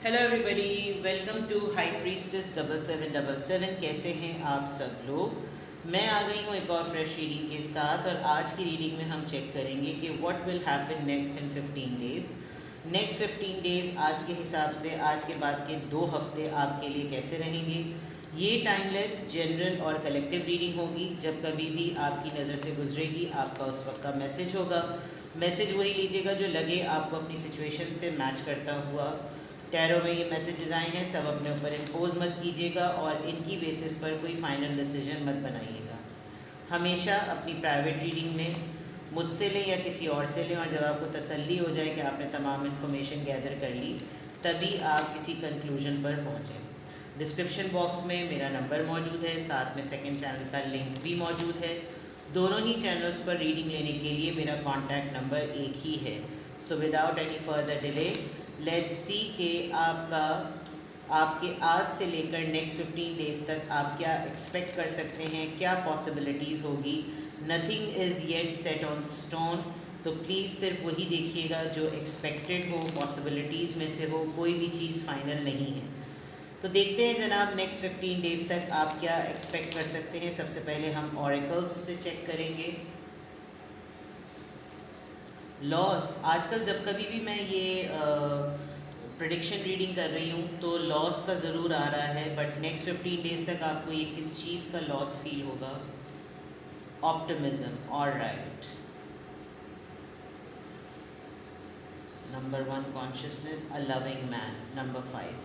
Hello everybody, welcome to high priestess 7777। कैसे हैं आप सब लोग। मैं आ गई हूँ एक और फ्रेश रीडिंग के साथ और आज की रीडिंग में हम चेक करेंगे कि what will happen next in 15 days. Next 15 days आज के हिसाब से आज के बाद के 2 हफ्ते आपके लिए कैसे रहेंगे। ये टाइमलेस, जनरल और कलेक्टिव रीडिंग होगी। जब कभी भी आपकी नज़र से गुजरेगी आपका उस वक्त का मैसेज होगा। मैसेज वही लीजिएगा जो लगे आपको अपनी सिचुएशन से मैच करता हुआ। टैरो में ये मैसेजेस आए हैं, सब अपने ऊपर इम्पोज मत कीजिएगा और इनकी बेसिस पर कोई फाइनल डिसीजन मत बनाइएगा। हमेशा अपनी प्राइवेट रीडिंग में मुझसे लें या किसी और से लें, और जब आपको तसल्ली हो जाए कि आपने तमाम इन्फॉर्मेशन गैदर कर ली तभी आप किसी कंक्लूजन पर पहुँचें। डिस्क्रिप्शन बॉक्स में मेरा नंबर मौजूद है, साथ में सेकंड चैनल का लिंक भी मौजूद है। दोनों ही चैनल्स पर रीडिंग लेने के लिए मेरा कॉन्टैक्ट नंबर एक ही है। So without any further delay let's see के आपके आज से लेकर नेक्स्ट 15 डेज़ तक आप क्या एक्सपेक्ट कर सकते हैं, क्या पॉसिबिलिटीज़ होगी। Nothing is yet set on stone, तो प्लीज़ सिर्फ वही देखिएगा जो एक्सपेक्टेड हो, पॉसिबिलिटीज़ में से हो, कोई भी चीज़ फाइनल नहीं है। तो देखते हैं जनाब नेक्स्ट 15 डेज़ तक आप क्या एक्सपेक्ट कर सकते हैं। सबसे पहले हम ऑरेकल्स से चेक करेंगे। लॉस, आजकल जब कभी भी मैं ये प्रेडिक्शन रीडिंग कर रही हूँ तो लॉस का ज़रूर आ रहा है, बट नेक्स्ट 15 डेज़ तक आपको ये किस चीज़ का लॉस फील होगा। Optimism, alright. Number 1 consciousness, a loving man. Number 5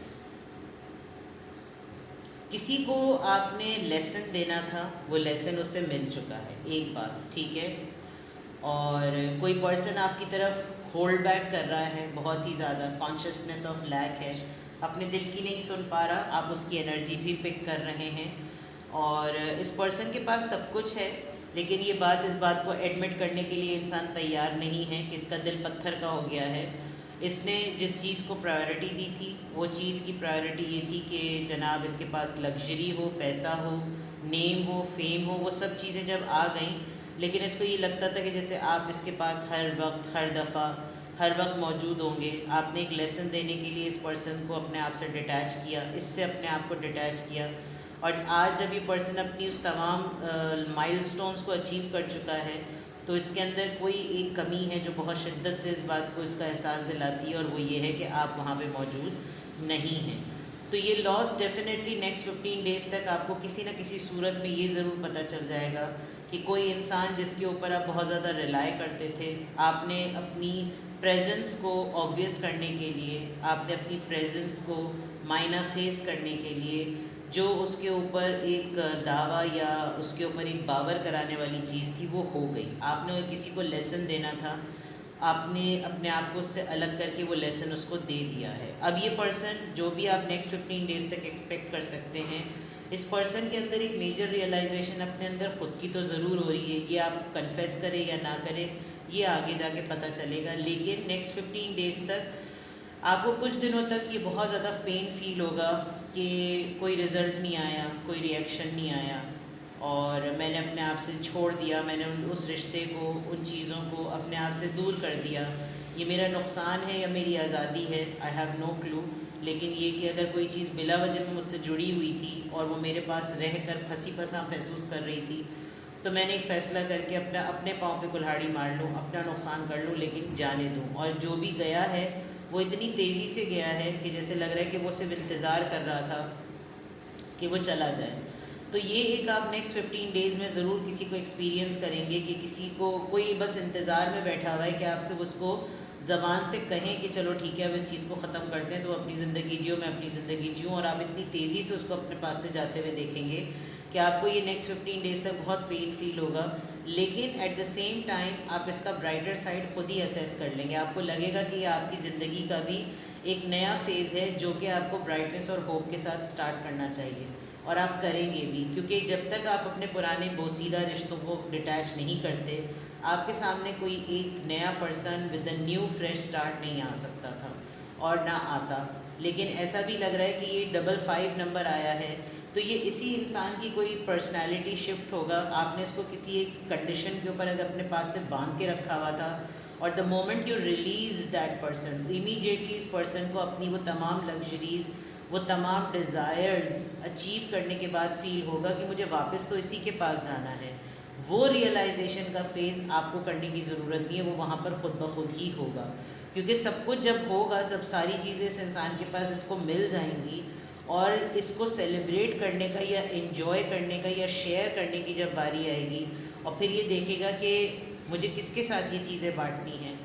किसी को आपने लेसन देना था, वो लेसन उससे मिल चुका है एक बार, ठीक है। और कोई पर्सन आपकी तरफ होल्ड बैक कर रहा है बहुत ही ज़्यादा, कॉन्शियसनेस ऑफ लैक है, अपने दिल की नहीं सुन पा रहा, आप उसकी एनर्जी भी पिक कर रहे हैं। और इस पर्सन के पास सब कुछ है, लेकिन ये इस बात को एडमिट करने के लिए इंसान तैयार नहीं है कि इसका दिल पत्थर का हो गया है। इसने जिस चीज़ को प्रायोरिटी दी थी वो चीज़ की प्रायोरिटी ये थी कि जनाब इसके पास लग्जरी हो, पैसा हो, नेम हो, फेम हो, वो सब चीज़ें जब आ गई, लेकिन इसको ये लगता था कि जैसे आप इसके पास हर वक्त, हर दफ़ा, हर वक्त मौजूद होंगे। आपने एक लेसन देने के लिए इस पर्सन को अपने आप से डिटैच किया, इससे अपने आप को डिटैच किया। और आज जब ये पर्सन अपनी उस तमाम माइलस्टोन्स को अचीव कर चुका है तो इसके अंदर कोई एक कमी है जो बहुत शिद्दत से इस बात को इसका एहसास दिलाती है, और वो ये है कि आप वहाँ पे मौजूद नहीं हैं। तो ये लॉस डेफिनेटली नेक्स्ट 15 डेज़ तक आपको किसी न किसी सूरत में ये ज़रूर पता चल जाएगा कि कोई इंसान जिसके ऊपर आप बहुत ज़्यादा रिलाई करते थे, आपने अपनी प्रेजेंस को ऑब्वियस करने के लिए, आपने अपनी प्रेजेंस को मायना खेज करने के लिए जो उसके ऊपर एक दावा या उसके ऊपर एक बावर कराने वाली चीज़ थी वो हो गई। आपने किसी को लेसन देना था, आपने अपने आप को उससे अलग करके वो लेसन उसको दे दिया है। अब ये पर्सन जो भी आप नेक्स्ट 15 डेज़ तक एक्सपेक्ट कर सकते हैं, इस पर्सन के अंदर एक मेजर रियलाइजेशन अपने अंदर ख़ुद की तो ज़रूर हो रही है। ये आप कन्फेस करें या ना करें ये आगे जाके पता चलेगा, लेकिन नेक्स्ट 15 डेज़ तक आपको कुछ दिनों तक ये बहुत ज़्यादा पेन फील होगा कि कोई रिज़ल्ट नहीं आया, कोई रिएक्शन नहीं आया, और मैंने अपने आप से छोड़ दिया, मैंने उस रिश्ते को, उन चीज़ों को अपने आप से दूर कर दिया। ये मेरा नुकसान है या मेरी आज़ादी है, आई हैव नो क्लू। लेकिन ये कि अगर कोई चीज़ बिला वजह में मुझसे जुड़ी हुई थी और वो मेरे पास रह कर फंसी फंसा महसूस कर रही थी, तो मैंने एक फ़ैसला करके अपने पाँव पे कुल्हाड़ी मार लूँ, अपना नुकसान कर लूँ, लेकिन जाने दूँ। और जो भी गया है वो इतनी तेज़ी से गया है कि जैसे लग रहा है कि वो सिर्फ इंतज़ार कर रहा था कि वो चला जाए। तो ये एक आप नेक्स्ट 15 डेज़ में ज़रूर किसी को एक्सपीरियंस करेंगे कि किसी को कोई बस इंतज़ार में बैठा हुआ है कि आप सिर्फ उसको ज़बान से कहें कि चलो ठीक है अब इस चीज़ को ख़त्म करते हैं, तो अपनी ज़िंदगी जियो, मैं अपनी ज़िंदगी जीऊँ। और आप इतनी तेज़ी से उसको अपने पास से जाते हुए देखेंगे कि आपको ये नेक्स्ट 15 डेज़ तक बहुत पेन फील होगा, लेकिन एट द सेम टाइम आप इसका ब्राइटर साइड खुद ही असेस कर लेंगे। आपको लगेगा कि ये आपकी ज़िंदगी का भी एक नया फेज़ है जो कि आपको ब्राइटनेस और होप के साथ स्टार्ट करना चाहिए, और आप करेंगे भी, क्योंकि जब तक आप अपने पुराने बोसीदा रिश्तों को डिटैच नहीं करते, आपके सामने कोई एक नया person with a new fresh start नहीं आ सकता था और ना आता। लेकिन ऐसा भी लग रहा है कि ये 55 नंबर आया है, तो ये इसी इंसान की कोई पर्सनालिटी शिफ्ट होगा। आपने इसको किसी एक कंडीशन के ऊपर अगर अपने पास से बांध के रखा हुआ था और the moment you release that person, immediately इस पर्सन को अपनी वो तमाम लग्जरीज, वो तमाम डिज़ायर्स अचीव करने के बाद फील होगा कि मुझे वापस तो इसी के पास जाना है। वो रियलाइजेशन का फेज़ आपको करने की ज़रूरत नहीं है, वो वहाँ पर खुद ब खुद ही होगा, क्योंकि सब कुछ जब होगा, सब सारी चीज़ें इस इंसान के पास इसको मिल जाएंगी, और इसको सेलिब्रेट करने का या इन्जॉय करने का या शेयर करने की जब बारी आएगी, और फिर ये देखेगा कि मुझे किसके साथ ये चीज़ें बांटनी हैं,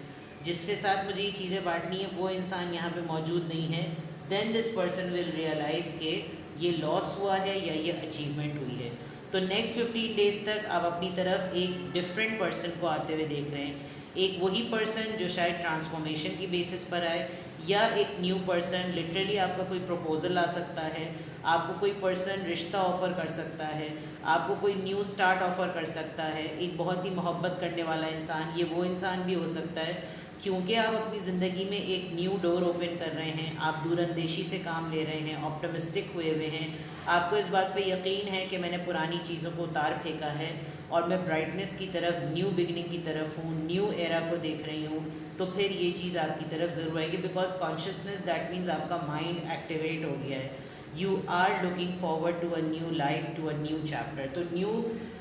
जिसके साथ मुझे ये चीज़ें बांटनी है वो इंसान यहाँ पे मौजूद नहीं है, then this person will realise के ये लॉस हुआ है या ये अचीवमेंट हुई है। तो नेक्स्ट 15 डेज़ तक आप अपनी तरफ एक डिफरेंट पर्सन को आते हुए देख रहे हैं, एक वही पर्सन जो शायद ट्रांसफॉर्मेशन की बेसिस पर आए, या एक न्यू पर्सन, लिटरली आपका कोई प्रपोज़ल आ सकता है, आपको कोई पर्सन रिश्ता ऑफ़र कर सकता है, आपको कोई न्यू स्टार्ट ऑफ़र कर सकता है, एक बहुत ही मोहब्बत करने वाला इंसान, ये वो इंसान भी हो सकता है, क्योंकि आप अपनी ज़िंदगी में एक न्यू डोर ओपन कर रहे हैं, आप दूरअंदेशी से काम ले रहे हैं, ऑप्टिमिस्टिक हुए हुए हैं, आपको इस बात पे यकीन है कि मैंने पुरानी चीज़ों को उतार फेंका है और मैं ब्राइटनेस की तरफ, न्यू बिगनिंग की तरफ हूँ, न्यू एरा को देख रही हूँ, तो फिर ये चीज़ आपकी तरफ ज़रूर आएगी, बिकॉज कॉन्शियसनेस दैट मीन्स आपका माइंड एक्टिवेट हो गया है, you are looking forward to a new life, to a new chapter. तो न्यू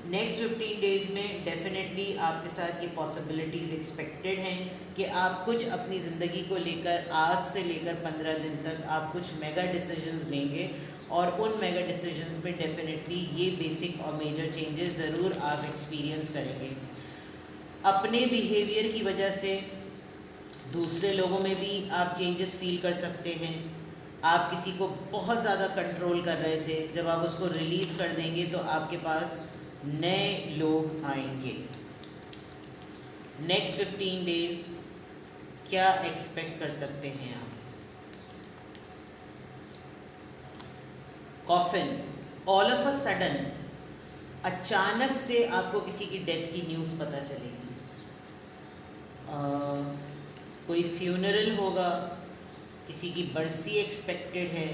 नेक्स्ट 15 डेज़ में डेफिनेटली आपके साथ ये पॉसिबिलिटीज़ एक्सपेक्टेड हैं कि आप कुछ अपनी ज़िंदगी को लेकर आज से लेकर 15 दिन तक आप कुछ मेगा डिसीजंस लेंगे, और उन मेगा डिसीजंस में डेफिनेटली ये बेसिक और मेजर चेंजेस ज़रूर आप एक्सपीरियंस करेंगे। अपने बिहेवियर की वजह से दूसरे लोगों में भी आप चेंजेस फील कर सकते हैं। आप किसी को बहुत ज़्यादा कंट्रोल कर रहे थे, जब आप उसको रिलीज़ कर देंगे तो आपके पास नए लोग आएंगे। नेक्स्ट 15 डेज़ क्या एक्सपेक्ट कर सकते हैं आप? Coffin, all of a sudden, अचानक से आपको किसी की डेथ की न्यूज़ पता चलेगी, कोई फ्यूनरल होगा, किसी की बरसी एक्सपेक्टेड है,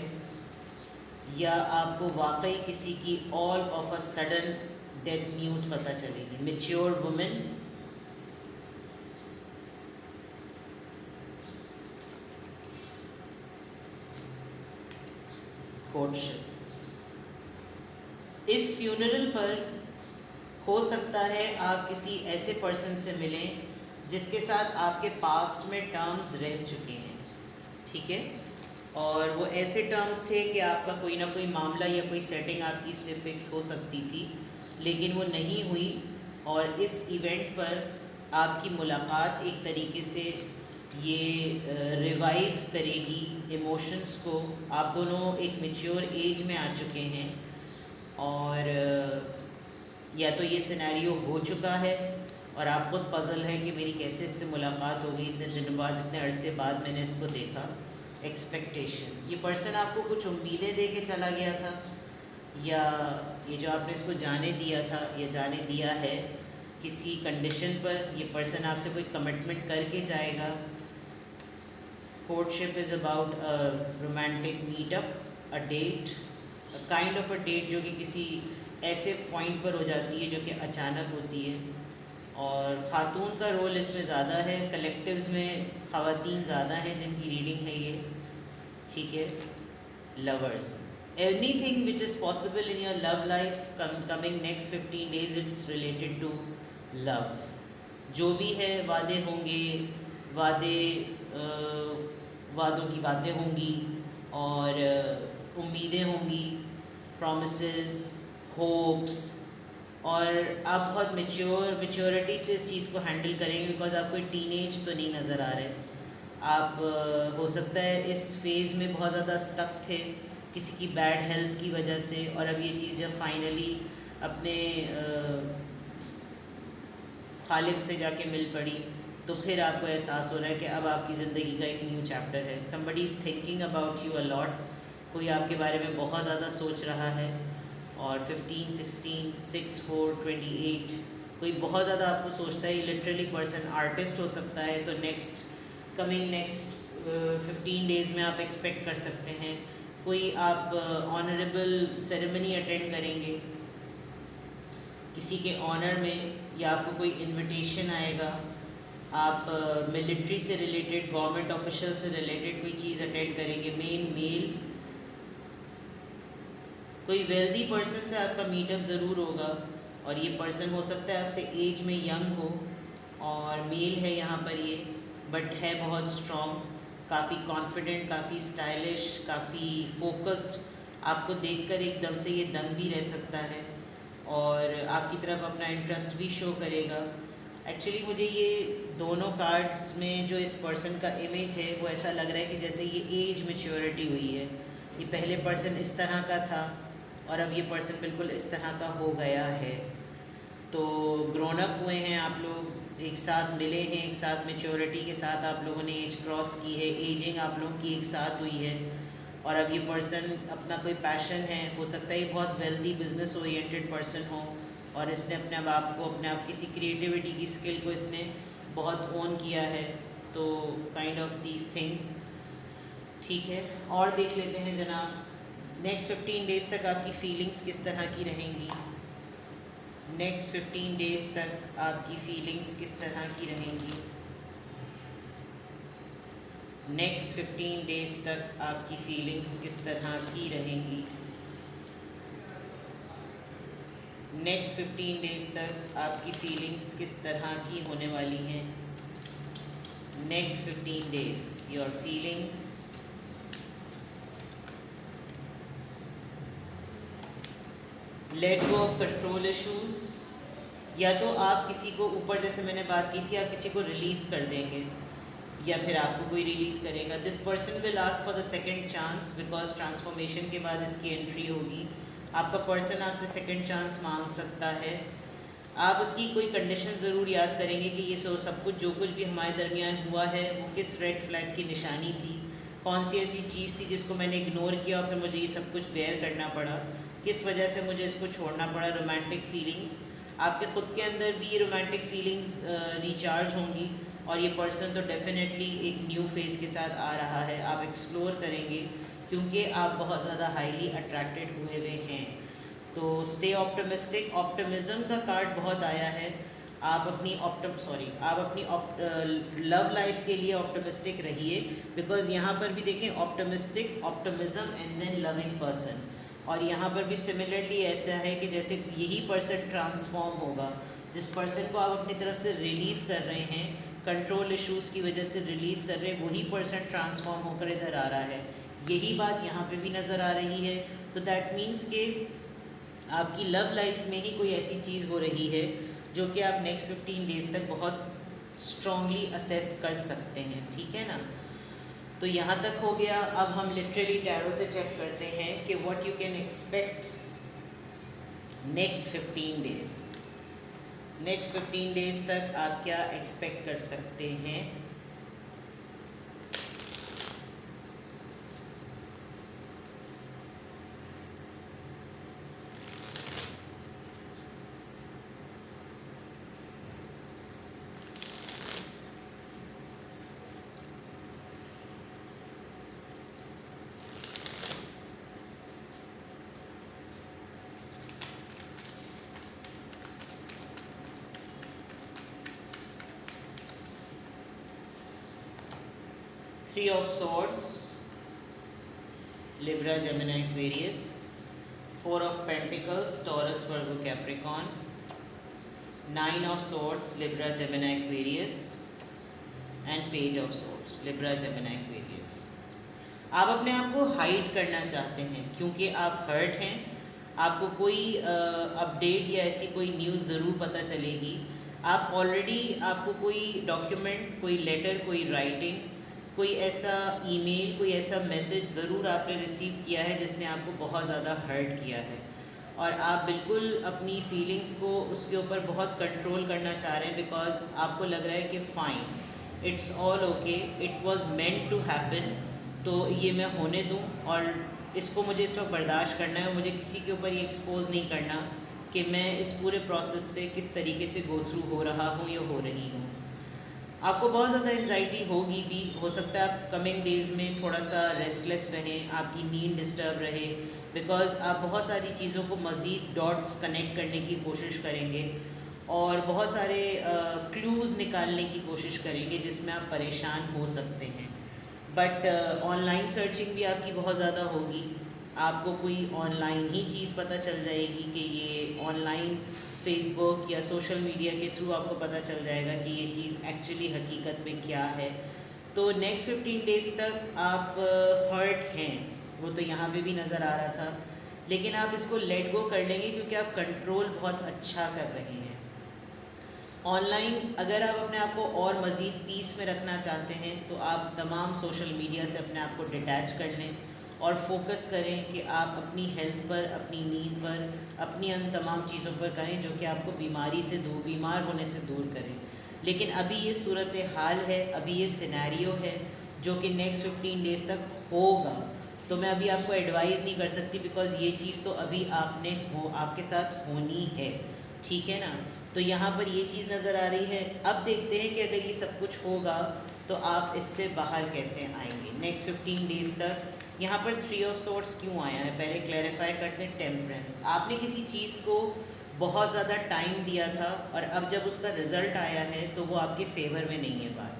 या आपको वाकई किसी की all of a sudden death news पता चलेगी। मैच्योर वुमेन, कोर्टशिप, इस फ्यूनरल पर हो सकता है आप किसी ऐसे पर्सन से मिलें जिसके साथ आपके पास्ट में टर्म्स रह चुके हैं, ठीक है, और वो ऐसे टर्म्स थे कि आपका कोई ना कोई मामला या कोई सेटिंग आपकी इससे फिक्स हो सकती थी, लेकिन वो नहीं हुई, और इस इवेंट पर आपकी मुलाकात एक तरीके से ये रिवाइव करेगी इमोशंस को। आप दोनों एक मैच्योर एज में आ चुके हैं, और या तो ये सिनेरियो हो चुका है और आप खुद पज़ल है कि मेरी कैसे इससे मुलाकात हो गई, इतने दिन बाद, इतने अरसे बाद मैंने इसको देखा। एक्सपेक्टेशन, ये पर्सन आपको कुछ उम्मीदें दे के चला गया था, या ये जो आपने इसको जाने दिया था या जाने दिया है किसी कंडीशन पर, ये पर्सन आपसे कोई कमिटमेंट करके जाएगा। Courtship is about a romantic meetup, a date, a kind of a date जो कि किसी ऐसे पॉइंट पर हो जाती है जो कि अचानक होती है, और ख़ातून का रोल इसमें ज़्यादा है, कलेक्टिव्स में ख़वातीन ज़्यादा हैं जिनकी रीडिंग है ये, ठीक है। Lovers, anything which is possible in your love life coming next 15 days, it's related to love. जो भी है, वादे होंगे, वादों की बातें होंगी, और उम्मीदें होंगी, प्रॉमिसेस, होप्स, और आप बहुत मैच्योरिटी से इस चीज़ को हैंडल करेंगे, बिकॉज आप कोई टीनेज तो नहीं नज़र आ रहे। आप हो सकता है इस फेज़ में बहुत ज़्यादा स्टक थे किसी की बैड हेल्थ की वजह से, और अब ये चीज़ जब फाइनली अपने खालिक से जाके मिल पड़ी, तो फिर आपको एहसास हो रहा है कि अब आपकी ज़िंदगी का एक न्यू चैप्टर है। Somebody is thinking about you a lot, कोई आपके बारे में बहुत ज़्यादा सोच रहा है, और 15, 16, 6, 4, 28 कोई बहुत ज़्यादा आपको सोचता है। लिटरली पर्सन आर्टिस्ट हो सकता है। तो कमिंग नेक्स्ट 15 डेज़ में आप एक्सपेक्ट कर सकते हैं कोई आप ऑनरेबल सेरेमनी अटेंड करेंगे किसी के ऑनर में, या आपको कोई इनविटेशन आएगा आप मिलिट्री से रिलेटेड, गवर्नमेंट ऑफिशियल से रिलेटेड कोई चीज़ अटेंड करेंगे। मेल कोई वेल्दी पर्सन से आपका मीटअप ज़रूर होगा, और ये पर्सन हो सकता है आपसे एज में यंग हो, और मेल है यहाँ पर ये, बट है बहुत स्ट्रॉन्ग, काफ़ी कॉन्फिडेंट, काफ़ी स्टाइलिश, काफ़ी फोकस्ड। आपको देखकर एकदम से ये दंग भी रह सकता है और आपकी तरफ अपना इंटरेस्ट भी शो करेगा। एक्चुअली मुझे ये दोनों कार्ड्स में जो इस पर्सन का इमेज है वो ऐसा लग रहा है कि जैसे ये एज मैच्योरिटी हुई है। ये पहले पर्सन इस तरह का था और अब ये पर्सन बिल्कुल इस तरह का हो गया है। तो ग्रोन अप हुए हैं आप लोग, एक साथ मिले हैं, एक साथ मैच्योरिटी के साथ आप लोगों ने एज क्रॉस की है, एजिंग आप लोगों की एक साथ हुई है। और अब ये पर्सन अपना कोई पैशन है, हो सकता है ये बहुत वेल्दी बिजनेस ओरिएंटेड पर्सन हो और इसने अपने आप को, अपने आप किसी क्रिएटिविटी की स्किल को इसने बहुत ओन किया है। तो काइंड ऑफ दीज थिंग्स, ठीक है। और देख लेते हैं जनाब, नेक्स्ट 15 डेज़ तक आपकी फीलिंग्स किस तरह की रहेंगी। नेक्स्ट 15 डेज़ तक आपकी फीलिंग्स किस तरह की रहेंगी। नेक्स्ट 15 डेज़ तक आपकी फीलिंग्स किस तरह की रहेंगी। नेक्स्ट 15 डेज़ तक आपकी फीलिंग्स किस तरह की होने वाली हैं। Next 15 days your feelings. Let go of control issues, या तो आप किसी को ऊपर, जैसे मैंने बात की थी, आप किसी को रिलीज़ कर देंगे या फिर आपको कोई रिलीज़ करेगा। This person will ask for the second chance, because transformation के बाद इसकी एंट्री होगी। आपका पर्सन आपसे सेकंड चांस मांग सकता है। आप उसकी कोई कंडीशन ज़रूर याद करेंगे कि ये सब कुछ, जो कुछ भी हमारे दरमियान हुआ है, वो किस रेड फ्लैग की निशानी थी, कौन सी ऐसी चीज़ थी जिसको मैंने इग्नोर किया और फिर मुझे ये सब कुछ बेयर करना पड़ा, किस वजह से मुझे इसको छोड़ना पड़ा। रोमांटिक फीलिंग्स, आपके खुद के अंदर भी ये रोमांटिक फीलिंग्स रिचार्ज होंगी और ये पर्सन तो डेफिनेटली एक न्यू फेज़ के साथ आ रहा है। आप एक्सप्लोर करेंगे क्योंकि आप बहुत ज़्यादा हाईली अट्रैक्टेड हुए हुए हैं। तो स्टे ऑप्टिमिस्टिक, ऑप्टिमिज़म का कार्ड बहुत आया है। आप अपनी लव लाइफ के लिए ऑप्टिमिस्टिक रहिए, बिकॉज यहाँ पर भी देखें optimistic, optimism and then loving person. और यहाँ पर भी सिमिलरली ऐसा है कि जैसे यही पर्सन ट्रांसफॉर्म होगा, जिस पर्सन को आप अपनी तरफ से रिलीज़ कर रहे हैं, कंट्रोल इश्यूज़ की वजह से रिलीज़ कर रहे हैं, वही पर्सन ट्रांसफॉर्म होकर इधर आ रहा है। यही बात यहाँ पे भी नज़र आ रही है। तो दैट मीन्स कि आपकी लव लाइफ में ही कोई ऐसी चीज़ हो रही है जो कि आप नेक्स्ट 15 डेज़ तक बहुत स्ट्रॉन्गली असेस कर सकते हैं, ठीक है ना। तो यहाँ तक हो गया। अब हम लिटरली टैरो से चेक करते हैं कि what you can expect next 15 days. Next 15 days तक आप क्या एक्सपेक्ट कर सकते हैं। Three of Swords, Libra, Gemini, Aquarius. Four of Pentacles, Taurus, Virgo, Capricorn. Nine of Swords, Libra, Gemini, Aquarius. And Page of Swords, Libra, Gemini, Aquarius. आप अपने आप को हाइड करना चाहते हैं क्योंकि आप हर्ट हैं। आपको कोई अपडेट या ऐसी कोई न्यूज़ ज़रूर पता चलेगी। आप ऑलरेडी, आपको कोई डॉक्यूमेंट, कोई लेटर, कोई राइटिंग, कोई ऐसा ईमेल, कोई ऐसा मैसेज ज़रूर आपने रिसीव किया है जिसने आपको बहुत ज़्यादा हर्ट किया है और आप बिल्कुल अपनी फीलिंग्स को उसके ऊपर बहुत कंट्रोल करना चाह रहे हैं, बिकॉज आपको लग रहा है कि fine, it's all okay, it was meant to happen. तो ये मैं होने दूं और इसको मुझे इस वक्त बर्दाश्त करना है। मुझे किसी के ऊपर ये एक्सपोज नहीं करना कि मैं इस पूरे प्रोसेस से किस तरीके से गो थ्रू हो रहा हूँ या हो रही हूँ। आपको बहुत ज़्यादा एंजाइटी होगी भी, हो सकता है आप कमिंग डेज़ में थोड़ा सा रेस्टलेस रहें, आपकी नींद डिस्टर्ब रहे, बिकॉज़ आप बहुत सारी चीज़ों को मज़ीद डॉट्स कनेक्ट करने की कोशिश करेंगे और बहुत सारे क्लूज़ निकालने की कोशिश करेंगे जिसमें आप परेशान हो सकते हैं। बट ऑनलाइन सर्चिंग भी आपकी बहुत ज़्यादा होगी, आपको कोई ऑनलाइन ही चीज़ पता चल जाएगी कि ये ऑनलाइन फेसबुक या सोशल मीडिया के थ्रू आपको पता चल जाएगा कि ये चीज़ एक्चुअली हकीकत में क्या है। तो नेक्स्ट 15 डेज़ तक आप हर्ट हैं, वो तो यहाँ पे भी नज़र आ रहा था, लेकिन आप इसको लेट गो कर लेंगे क्योंकि आप कंट्रोल बहुत अच्छा कर रहे हैं। ऑनलाइन अगर आप अपने आप को और मज़ीद पीस में रखना चाहते हैं तो आप तमाम सोशल मीडिया से अपने आप को डिटैच कर लें और फोकस करें कि आप अपनी हेल्थ पर, अपनी नींद पर, अपनी अन तमाम चीज़ों पर करें जो कि आपको बीमार होने से दूर करें। लेकिन अभी ये सूरत हाल है, अभी ये सिनेरियो है जो कि नेक्स्ट 15 डेज़ तक होगा, तो मैं अभी आपको एडवाइस नहीं कर सकती बिकॉज़ ये चीज़ तो अभी आपके साथ होनी है, ठीक है ना। तो यहाँ पर ये चीज़ नज़र आ रही है। अब देखते हैं कि अगर ये सब कुछ होगा तो आप इससे बाहर कैसे आएंगे नेक्स्ट 15 डेज़ तक। यहाँ पर 3 ऑफ सोर्ड्स क्यों आया है, पहले क्लैरिफाई करते हैं। टेम्परेंस, आपने किसी चीज़ को बहुत ज़्यादा टाइम दिया था और अब जब उसका रिज़ल्ट आया है तो वो आपके फेवर में नहीं है बात,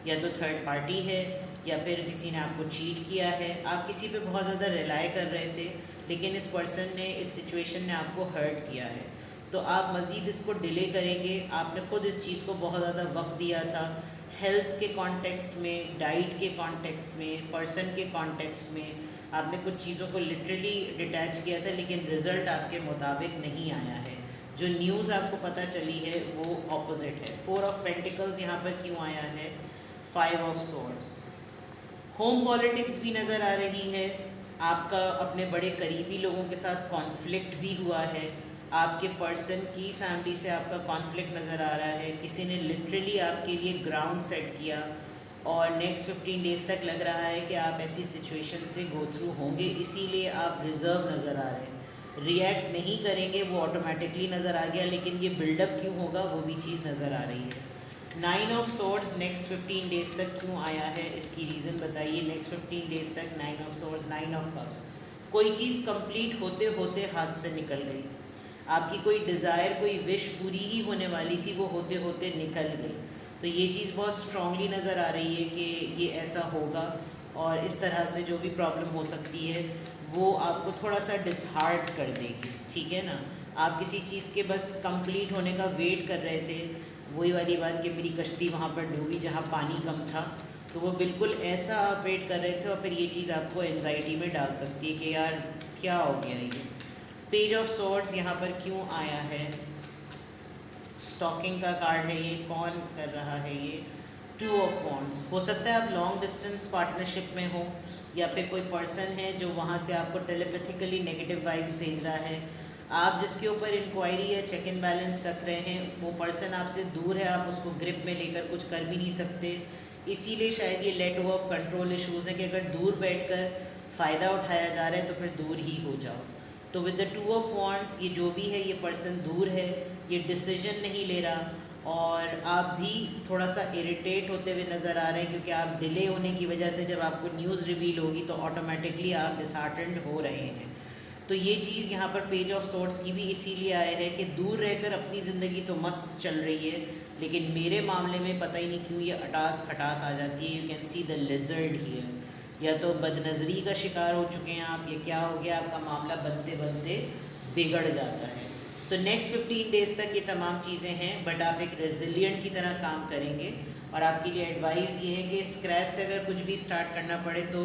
या तो थर्ड पार्टी है या फिर किसी ने आपको चीट किया है, आप किसी पे बहुत ज़्यादा रिलाई कर रहे थे लेकिन इस पर्सन ने, इस सिचुएशन ने आपको हर्ट किया है, तो आप मज़ीद इसको डिले करेंगे। आपने ख़ुद इस चीज़ को बहुत ज़्यादा वक्त दिया था, हेल्थ के कॉन्टेक्स्ट में, डाइट के कॉन्टेक्स्ट में, पर्सन के कॉन्टेक्स्ट में आपने कुछ चीज़ों को लिटरली डिटैच किया था लेकिन रिज़ल्ट आपके मुताबिक नहीं आया है। जो न्यूज़ आपको पता चली है वो ऑपोजिट है। 4 ऑफ पेंटिकल्स यहाँ पर क्यों आया है, 5 ऑफ सोर्ड्स। होम पॉलिटिक्स भी नज़र आ रही है, आपका अपने बड़े करीबी लोगों के साथ कॉन्फ्लिक्ट भी हुआ है, आपके पर्सन की फैमिली से आपका कॉन्फ्लिक्ट नज़र आ रहा है, किसी ने लिटरली आपके लिए ग्राउंड सेट किया और नेक्स्ट 15 डेज़ तक लग रहा है कि आप ऐसी सिचुएशन से गो थ्रू होंगे, इसीलिए आप रिज़र्व नज़र आ रहे हैं, रिएक्ट नहीं करेंगे, वो ऑटोमेटिकली नज़र आ गया, लेकिन ये बिल्डअप क्यों होगा वो भी चीज़ नज़र आ रही है। 9 ऑफ सोर्ड्स नेक्स्ट 15 डेज़ तक क्यों आया है, इसकी रीज़न बताइए। नेक्स्ट 15 डेज़ तक 9 ऑफ सोर्ड्स, 9 ऑफ कप्स, कोई चीज़ कंप्लीट होते होते हाथ से निकल गई, आपकी कोई डिज़ायर, कोई विश पूरी ही होने वाली थी, वो होते होते निकल गई, तो ये चीज़ बहुत स्ट्रांगली नज़र आ रही है कि ये ऐसा होगा और इस तरह से जो भी प्रॉब्लम हो सकती है वो आपको थोड़ा सा डिसहार्ट कर देगी, ठीक है ना। आप किसी चीज़ के बस कंप्लीट होने का वेट कर रहे थे, वही वाली बात कि मेरी कश्ती वहाँ पर डूबी जहाँ पानी कम था, तो वो बिल्कुल ऐसा आप वेट कर रहे थे और फिर ये चीज़ आपको एंजाइटी में डाल सकती है कि यार क्या हो गया ये। पेज ऑफ सोर्ड्स यहाँ पर क्यों आया है, स्टॉकिंग का कार्ड है ये, कौन कर रहा है ये। 2 ऑफ वॉन्ड्स, हो सकता है आप लॉन्ग डिस्टेंस पार्टनरशिप में हो या फिर कोई पर्सन है जो वहाँ से आपको टेलीपैथिकली नेगेटिव वाइब्स भेज रहा है, आप जिसके ऊपर इंक्वायरी या चेक इन बैलेंस रख रहे हैं वो पर्सन आपसे दूर है, आप उसको ग्रिप में लेकर कुछ कर भी नहीं सकते, इसीलिए शायद ये let go of control issues है कि अगर दूर बैठकर फ़ायदा उठाया जा रहा है तो फिर दूर ही हो जाओ। तो विद द 2 ऑफ वॉन्ड्स ये जो भी है, ये पर्सन दूर है, ये डिसीजन नहीं ले रहा और आप भी थोड़ा सा इरिटेट होते हुए नज़र आ रहे हैं क्योंकि आप डिले होने की वजह से जब आपको न्यूज़ रिवील होगी तो ऑटोमेटिकली आप डिसहार्टेंड हो रहे हैं। तो ये चीज़ यहाँ पर पेज ऑफ सोर्ड्स की भी इसीलिए आया है कि दूर रहकर अपनी ज़िंदगी तो मस्त चल रही है लेकिन मेरे मामले में पता ही नहीं क्यों ये अटास खटास आ जाती है। You can see the lizard here, या तो बदनज़री का शिकार हो चुके हैं आप, ये क्या हो गया, आपका मामला बनते बनते बिगड़ जाता है। तो नेक्स्ट 15 डेज़ तक ये तमाम चीज़ें हैं बट आप एक रेजिलिएंट की तरह काम करेंगे और आपके लिए एडवाइस ये है कि स्क्रैच से अगर कुछ भी स्टार्ट करना पड़े तो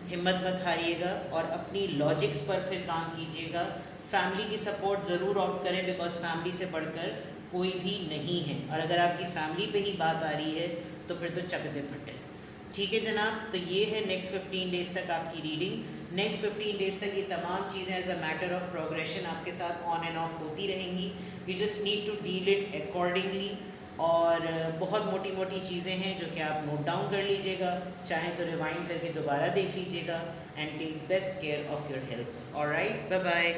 हिम्मत मत हारिएगा और अपनी लॉजिक्स पर फिर काम कीजिएगा। फैमिली की सपोर्ट ज़रूर ऑप्ट करें बिकॉज फैमिली से बढ़कर कोई भी नहीं है और अगर आपकी फैमिली पे ही बात आ रही है तो फिर तो चकदे फटे। ठीक है जनाब, तो ये है नेक्स्ट 15 डेज़ तक आपकी रीडिंग। नेक्स्ट 15 डेज़ तक ये तमाम चीज़ें as a matter of progression आपके साथ ऑन एंड ऑफ होती रहेंगी। You just need to deal it accordingly और बहुत मोटी मोटी चीज़ें हैं जो कि आप नोट डाउन कर लीजिएगा, चाहे तो रिवाइंड करके दोबारा देख लीजिएगा and take best care of your health. Alright, bye bye.